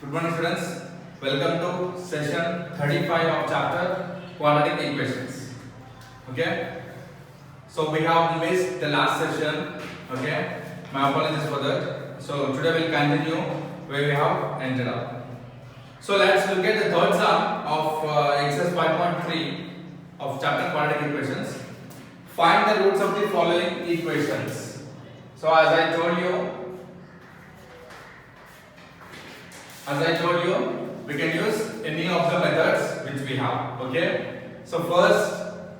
Good morning students, welcome to session 35 of chapter quadratic equations. Okay, so we have missed the last session. Okay, my apologies for that. So today we'll continue where we have ended up. So let's look at the third sum of exercise 5.3 of chapter quadratic equations. Find the roots of the following equations. So as I told you, we can use any of the methods which we have. Okay. So first,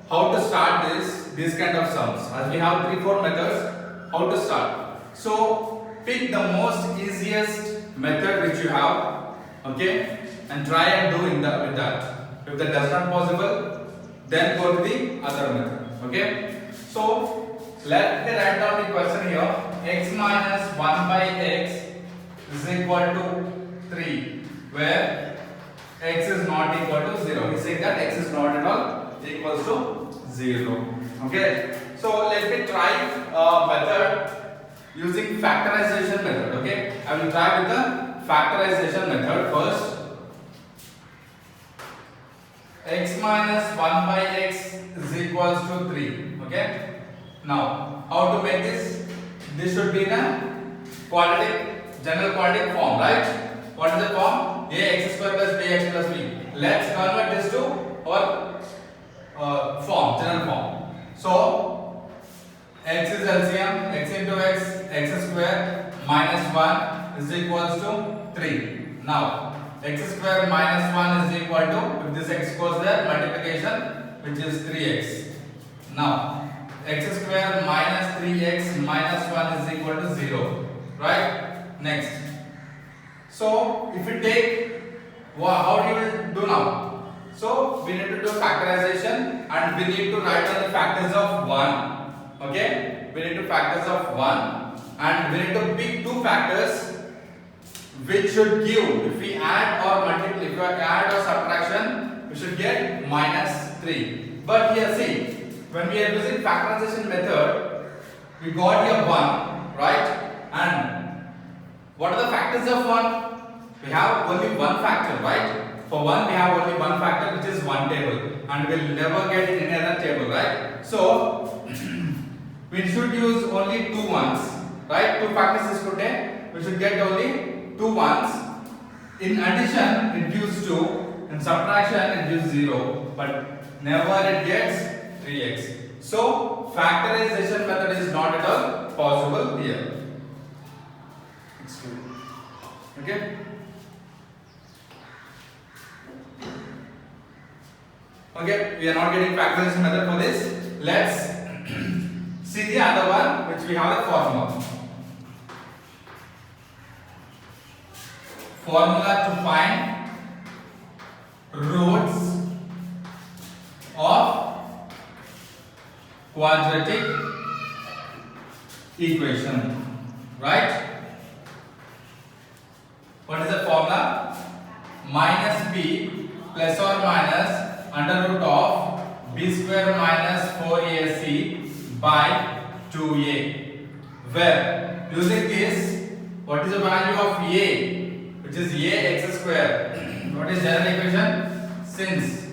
how to start these kind of sums? As we have 3-4 methods, how to start? So pick the most easiest method which you have. Okay, and try and do with that. If that does not possible, then go to the other method. Okay. So let me write down the question here. X minus 1 by x is equal to 3, where x is not equal to 0. He saying that x is not at all equals to 0. Okay. So let me try method using factorization method. Okay. I will try with the factorization method first. X minus 1 by x is equals to 3. Okay. Now, how to make this? This should be in a quadratic, general quadratic form, right? What is the form? Ax square plus bx plus b. Let's convert this to our form, general form. So x is LCM, x into x square minus 1 is equals to 3. Now x square minus 1 is equal to, if this x goes there, multiplication, which is 3x. Now x square minus 3x minus 1 is equal to 0. Right? Next. So if we take, how do you do now? So we need to do factorization and we need to write down the factors of 1. Okay? We need to factors of 1 and we need to pick two factors which should give, if we add or multiply, if we add or subtraction, we should get minus 3. But here see, when we are using factorization method, we got here 1, right? And what are the factors of 1? We have only one factor, right? For 1 we have only one factor, which is 1 table, and we will never get in any other table, right? So we should use only 2 ones, right? 2 factors is today, we should get only 2 ones. In addition it gives 2, in subtraction it gives 0, but never it gets 3x. So factorization method is not at all possible here. Okay. Okay, we are not getting factorization method for this. Let's see the other one, which we have a formula. Formula to find roots of quadratic equation. Right? What is the formula? Minus b plus or minus under root of b square minus 4ac by 2a, where using this, what is the value of a, which is ax square? What is general equation? Since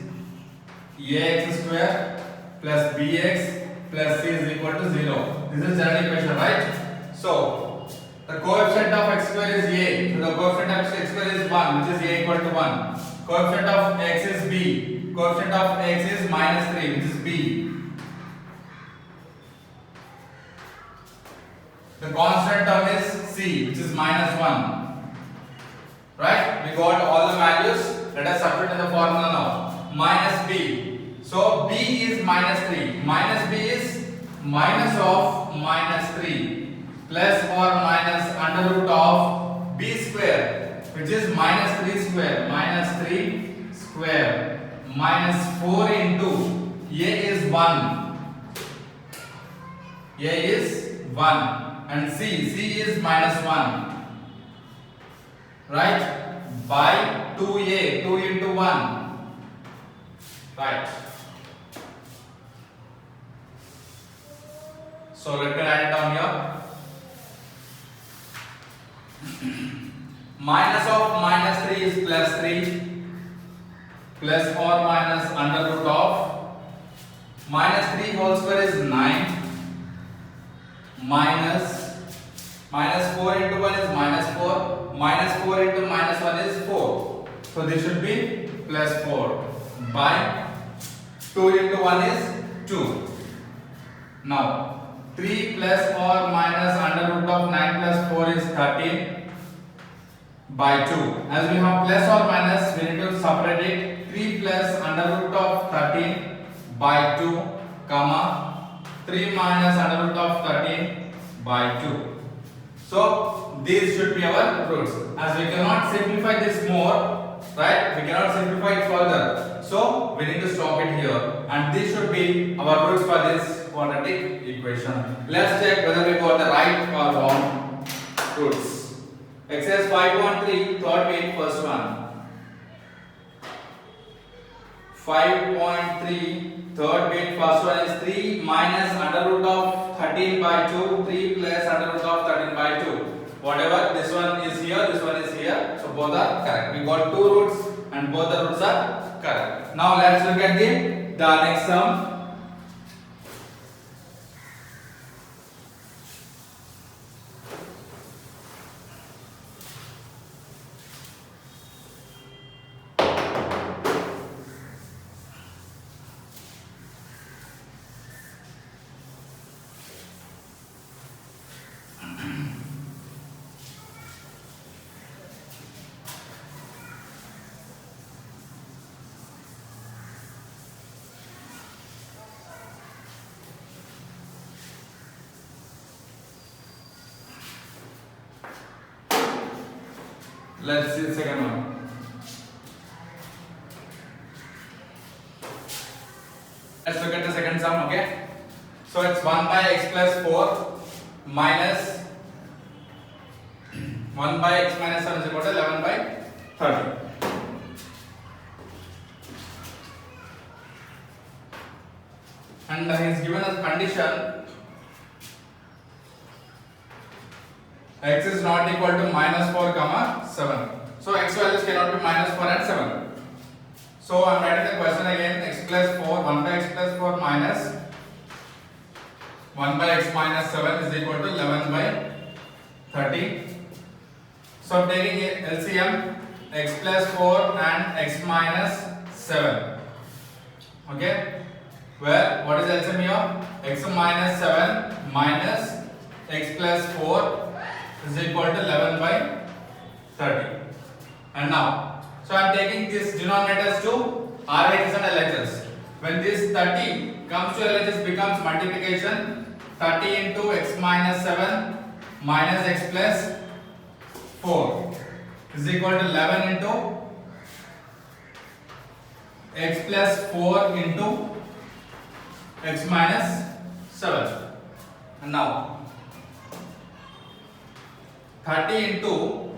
ax square plus bx plus c is equal to 0, this is general equation, right? So the coefficient of x square is a, so the coefficient of x square is 1, which is a equal to 1. Coefficient of x is b, coefficient of x is minus 3, which is b. The constant term is c, which is minus 1. Right? We got all the values. Let us substitute in the formula now. Minus b. So b is minus 3. Minus b is minus of minus 3 plus or minus under root of b square, which is minus 3 square, minus 3 square, minus 4 into a is 1. A is 1 and c is minus 1. Right? By 2a, 2 into 1. Right. So let me write it down here. Minus of minus 3 is plus 3, plus or minus under root of minus 3 whole square is 9, minus 4 into 1 is minus 4, minus 4 into minus 1 is 4. So this should be plus 4 by 2 into 1 is 2. Now 3 plus or minus under root of 9 plus 4 is 13 by 2. As we have plus or minus, we need to separate it. 3 plus under root of 13 by 2, comma 3 minus under root of 13 by 2. So these should be our roots. As we cannot simplify this more, right? We cannot simplify it further. So we need to stop it here. And this should be our roots for this quadratic equation. Let's check whether we got the right or wrong roots. Exercise 5.3, third bit, first one. 5.3, third bit, first one is 3 minus under root of 13 by 2, 3 plus under root of 13 by 2. Whatever, this one is here, this one is here. So both are correct. We got two roots and both the roots are correct. Now let's look at the next sum. Let's see the second one. Let's look at the second sum, okay? So it's 1 by x plus 4 minus 1 by x minus 7 is equal to 11 by 30. And he is given as condition x is not equal to minus 4 comma 7. So x values cannot be minus 4 and 7. So I am writing the question again. X plus 4, 1 by x plus 4 minus 1 by x minus 7 is equal to 11 by 30. So I am taking LCM x plus 4 and x minus 7. Okay, where what is LCM here? X minus 7 minus x plus 4 is equal to 11 by 30. And now, so I am taking these denominators to RHS and LHS. When this 30 comes to LHS, becomes multiplication. 30 into x minus 7 minus x plus 4 is equal to 11 into x plus 4 into x minus 7. And now 30 into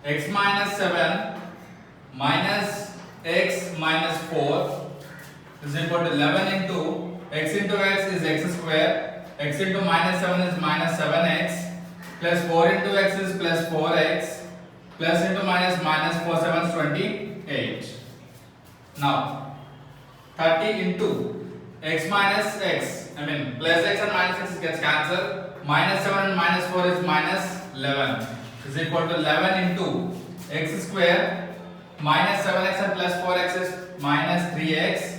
x minus 7 minus x minus 4 is equal to 11 into x is x square, x into minus 7 is minus 7x, plus 4 into x is plus 4x, plus into minus 4 7 is 28. Now 30 into x minus x, plus x and minus x gets cancelled, minus 7 and minus 4 is minus 11 is equal to 11 into x square minus 7x and plus 4x is minus 3x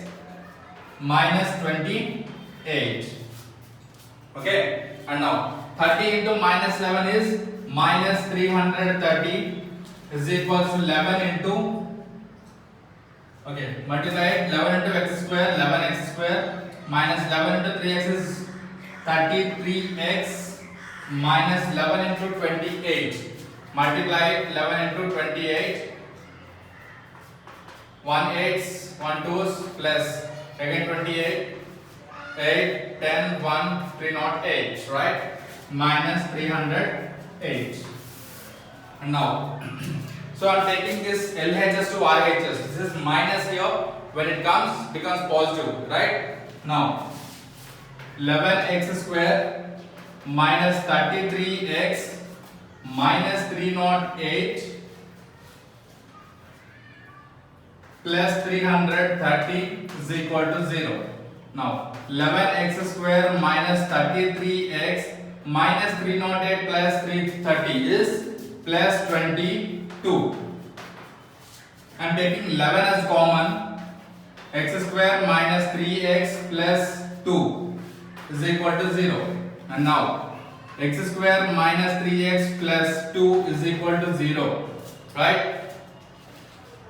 minus 28. Okay, and now 30 into minus 11 is minus 330 is equal to 11 into, okay, multiply it, 11 into x square, 11x square minus 11 into 3x is 33x minus 11 into 28. Multiply it, 11 into 28. 1 8s, 1 2s plus again 28. 8, 10, 1, 308, right? Minus 308. And now, so I am taking this LHS to RHS. This is minus here. When it comes, becomes positive, right? Now, 11x square minus 33x minus 308 plus 330 is equal to 0. Now 11x square minus 33x minus 308 plus 330 is plus 22. I am taking 11 as common. X square minus 3x plus 2 is equal to 0. And now x square minus 3x plus 2 is equal to 0. Right?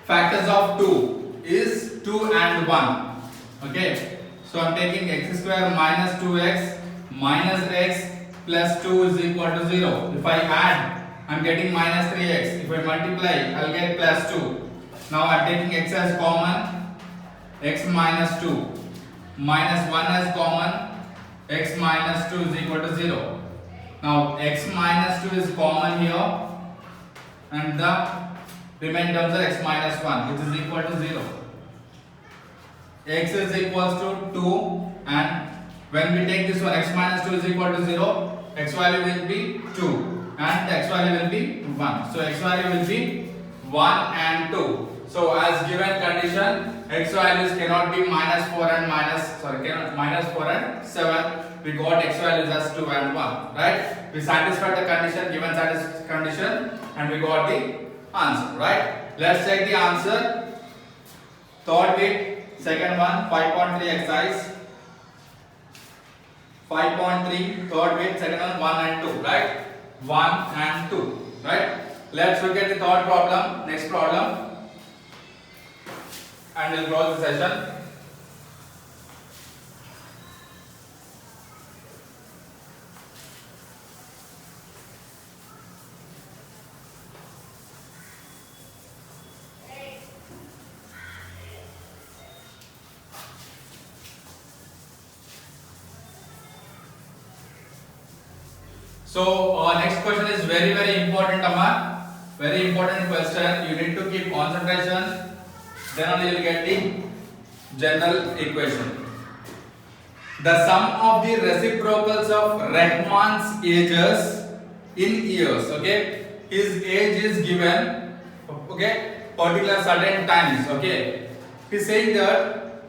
Factors of 2 is 2 and 1. Okay. So I am taking x square minus 2x minus x plus 2 is equal to 0. If I add, I am getting minus 3x. If I multiply, I will get plus 2. Now I am taking x as common, x minus 2 minus 1 as common, x minus 2 is equal to 0. Now x minus 2 is common here and the remaining terms are x minus 1 which is equal to 0. X is equals to 2 and when we take this one x minus 2 is equal to 0, x value will be 2 and x value will be 1. So x value will be 1 and 2. So as given condition, x values cannot be minus 4 and minus 4 and 7. We got x values as 2 and 1, right? We satisfied the condition, given condition, and we got the answer, right? Let's check the answer. Third bit, second one, 5.3 exercise. 5.3, third bit, second one, 1 and 2, right? 1 and 2, right? Let's look at the third problem, next problem. And we'll close the session. So next question is very important, Amma. Very important question. You need to keep concentration. Then only you will get the general equation. The sum of the reciprocals of Rahman's ages in years. Okay, his age is given. Okay, particular certain times. Okay, he is saying that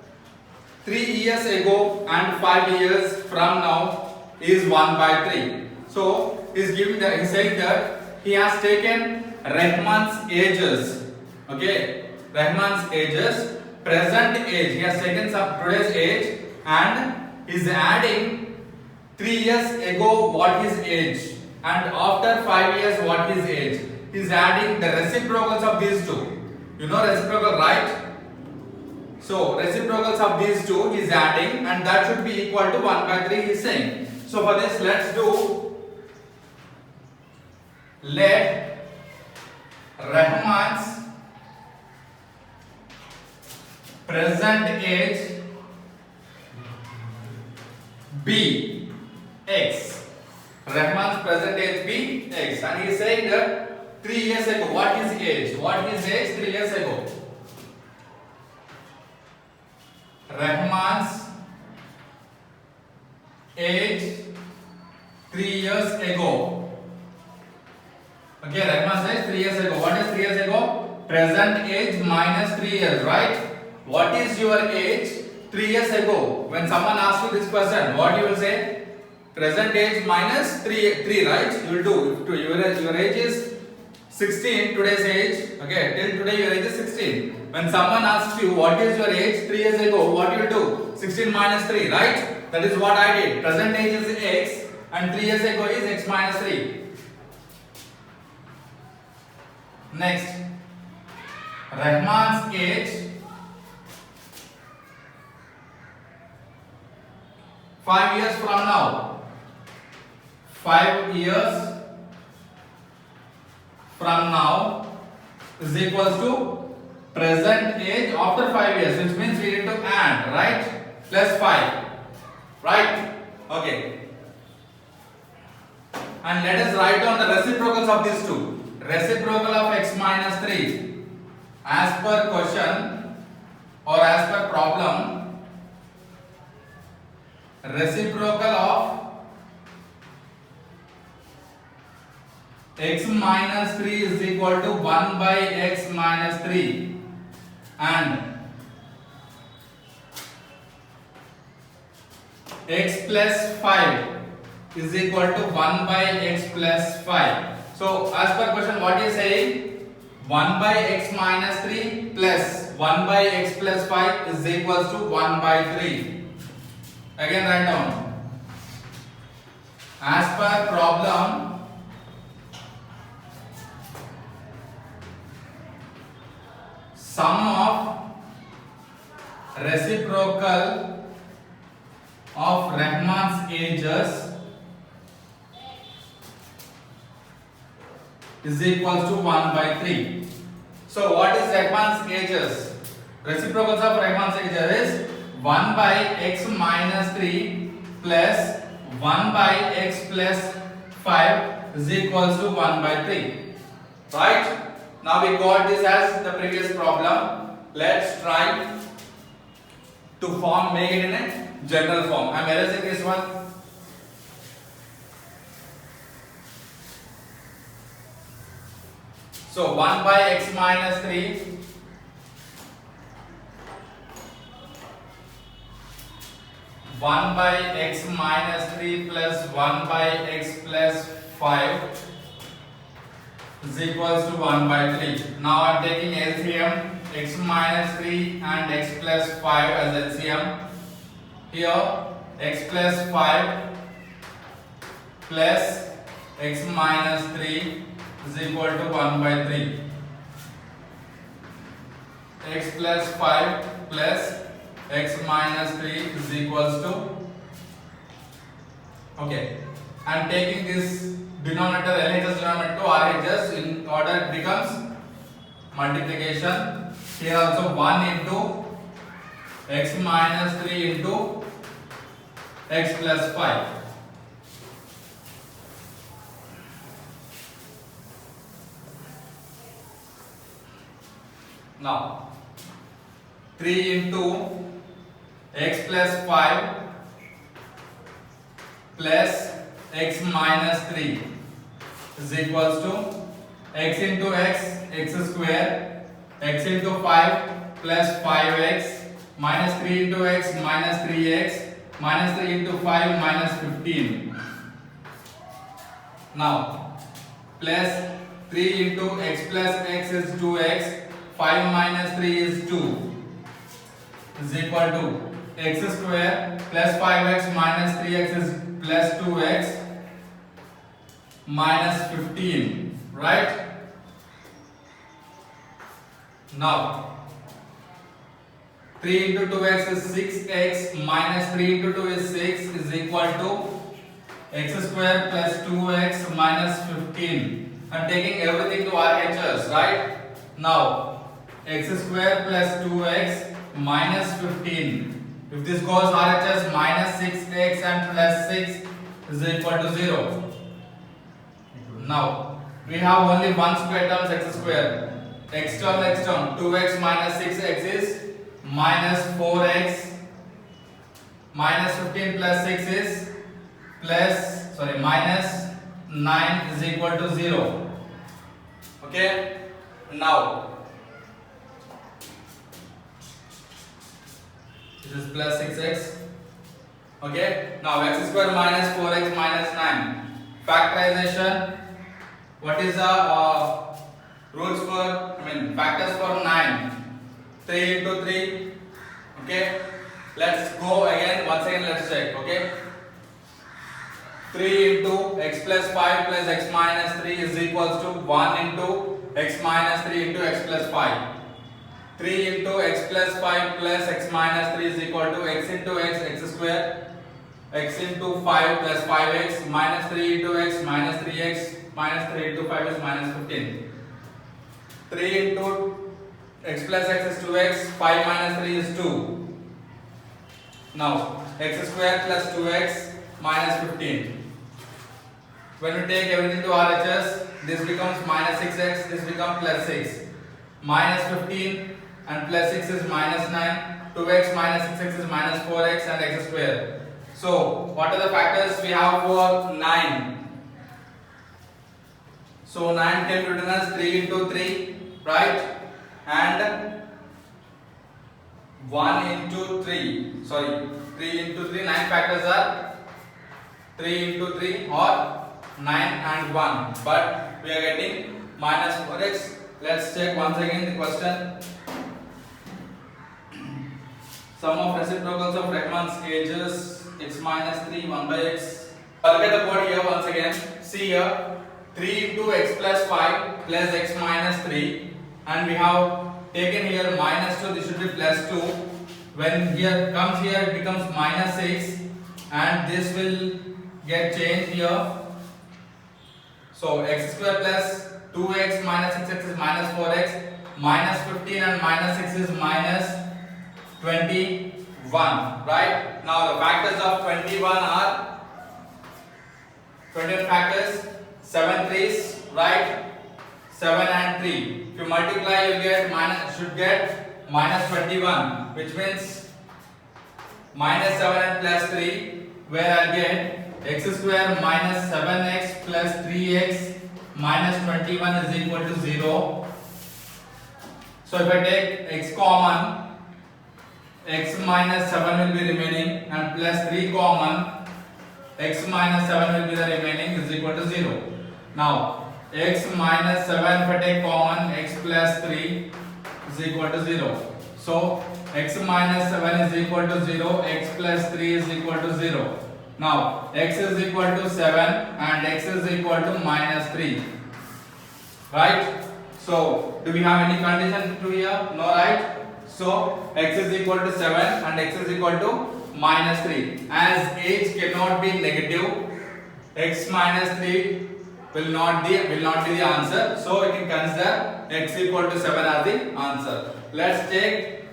3 years ago and 5 years from now is 1/3. So he is giving that. He is saying that he has taken Rahman's ages. Okay. Rahman's ages, present age. He has taken some today's age and is adding 3 years ago what his age and after 5 years what his age. He is adding the reciprocals of these two. You know reciprocal, right? So reciprocals of these two he is adding and that should be equal to 1/3 he is saying. So for this let's do, let Rahman's present age be x. Rahman's present age be x, and he is saying that 3 years ago, what is age? What is age 3 years ago? Rahman's age 3 years ago. Okay, Rahman's age 3 years ago. What is 3 years ago? Present age minus 3 years, right? What is your age 3 years ago? When someone asks you this question, what you will say? Present age minus 3, right? You will do. Your age is 16, today's age. Okay, till today your age is 16. When someone asks you what is your age 3 years ago, what you will do? 16 minus 3, right? That is what I did. Present age is x and 3 years ago is x minus 3. Next, Rahman's age 5 years from now. 5 years from now is equals to present age after 5 years, which means we need to add, right? Plus 5, right? Okay. And let us write down the reciprocals of these two. Reciprocal of x minus 3 as per question or as per problem, reciprocal of x minus 3 is equal to 1 by x minus 3 and x plus 5 is equal to 1 by x plus 5. So as per question, what is saying? 1 by x minus 3 plus 1 by x plus 5 is equals to 1 by 3. Again write down. As per problem, sum of reciprocal of Rahman's edges is equals to 1 by 3. So what is Rahman's edges? Reciprocals of Rahman's edges is 1 by x minus 3 plus 1 by x plus 5 is equals to 1 by 3. Right? Now we got this as the previous problem. Let's try to make it in a general form. I am erasing this one. So 1 by x minus 3 1 by x minus 3 plus 1 by x plus 5 is equals to 1 by 3. Now I am taking LCM, x minus 3 and x plus 5 as LCM. Here x plus 5 plus x minus 3 is equal to 1 by 3. X plus 5 plus x minus 3 is equals to, okay, I am taking this denominator LHS denominator to RHS in order it becomes multiplication. Here also 1 into x minus 3 into x plus 5. Now 3 into x plus 5 plus x minus 3 is equals to x into x square, x into 5 plus 5x minus 3 into x minus 3x minus 3 into 5 minus 15. Now plus 3 into x plus x is 2x, 5 minus 3 is 2 is equal to x square plus 5x minus 3x is plus 2x minus 15, right? Now 3 into 2x is 6x minus 3 into 2 is 6 is equal to x square plus 2x minus 15. I am taking everything to RHS, right? Now x square plus 2x minus 15. If this goes RHS, minus 6x and plus 6 is equal to 0. Now we have only one square terms x square. X term, 2x minus 6x is minus 4x, minus 15 plus 6 is minus 9 is equal to 0. Okay, now this is plus 6x. Okay, now x square minus 4x minus 9. Factorization. What is the rules for, factors for 9? 3 into 3. Okay, let's go again. Once again, let's check. Okay, 3 into x plus 5 plus x minus 3 is equals to 1 into x minus 3 into x plus 5. 3 into x plus 5 plus x minus 3 is equal to x into x square, x into 5 plus 5x minus 3 into x minus 3x minus 3 into 5 is minus 15. 3 into x plus x is 2x, 5 minus 3 is 2. Now x square plus 2x minus 15. When we take everything to RHS, this becomes minus 6x, this becomes plus 6. Minus 15 and plus 6 is minus 9. 2x minus 6x is minus 4x and x square. So what are the factors we have for 9? So 9 can be written as 3 into 3, right? And 1 into 3, sorry, 3 into 3, 9 factors are 3 into 3 or 9 and 1, but we are getting minus 4x. Let's check once again the question. Sum of reciprocals of Riemann gauges x minus 3, 1 by x. Look at the board here once again. See here, 3 into x plus 5 plus x minus 3, and we have taken here minus 2, this should be plus 2. When here comes here, it becomes minus 6, and this will get changed here. So x square plus 2x minus 6x is minus 4x, minus 15 and minus 6 is minus 21, right? Now the factors of 21 are 21 factors, 7 threes, right? 7 and 3. If you multiply, you get should get minus 21, which means minus 7 and plus 3, where I get x square minus 7x plus 3x minus 21 is equal to 0. So if I take x common, x minus 7 will be remaining, and plus 3 common, x minus 7 will be the remaining, is equal to 0. Now x minus 7 if I take common, x plus 3 is equal to 0. So x minus 7 is equal to 0, x plus 3 is equal to 0. Now x is equal to 7 and x is equal to minus 3, right? So do we have any condition to here? No, right? So x is equal to 7 and x is equal to minus 3. As h cannot be negative, x minus 3 will not be the answer. So we can consider x equal to 7 as the answer. Let's take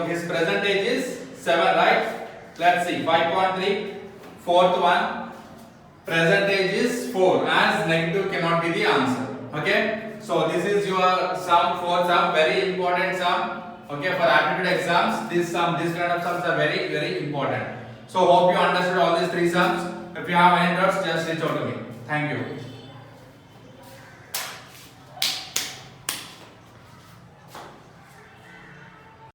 his present age is 7, right? Let's see, 5.3, fourth one, present age is 4, as negative cannot be the answer. Okay, so this is your sum, for sum, very important sum. Okay, for aptitude exams, this kind of sums are very important. So hope you understood all these three sums. If you have any doubts, just reach out to me. Thank you.